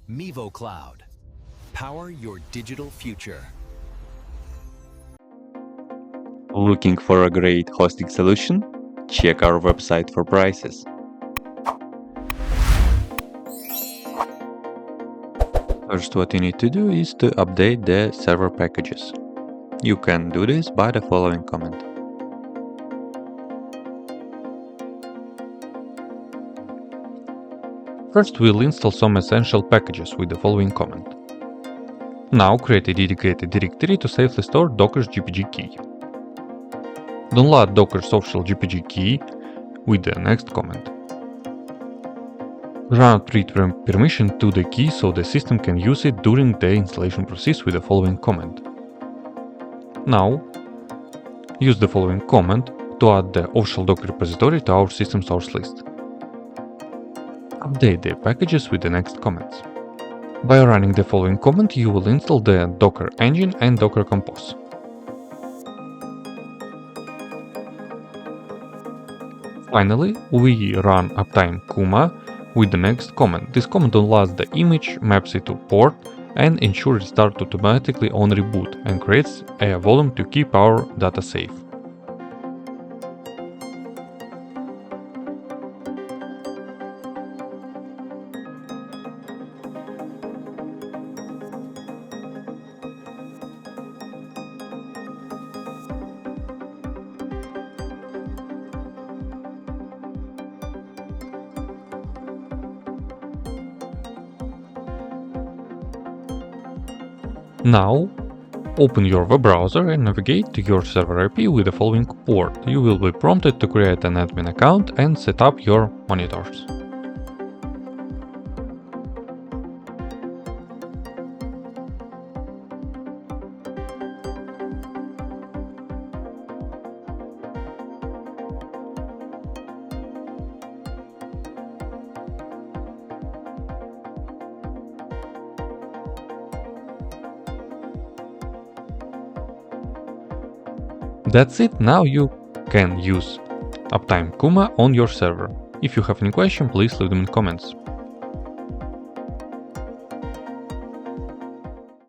Mevo Cloud. Power your digital future. Looking for a great hosting solution? Check our website for prices. First, what you need to do is to update the server packages. You can do this by the following command. First, we'll install some essential packages with the following command. Now create a dedicated directory to safely store Docker's GPG key. Download Docker's official GPG key with the next command. Grant read permission to the key so the system can use it during the installation process with the following command. Now, use the following command to add the official Docker repository to our system source list. Update the packages with the next commands. By running the following command, you will install the Docker engine and Docker Compose. Finally, we run Uptime Kuma with the next command. This command downloads the image, maps it to port, and ensures it starts automatically on reboot and creates a volume to keep our data safe. Now, open your web browser and navigate to your server IP with the following port. You will be prompted to create an admin account and set up your monitors. That's it, now you can use Uptime Kuma on your server. If you have any question, please leave them in comments.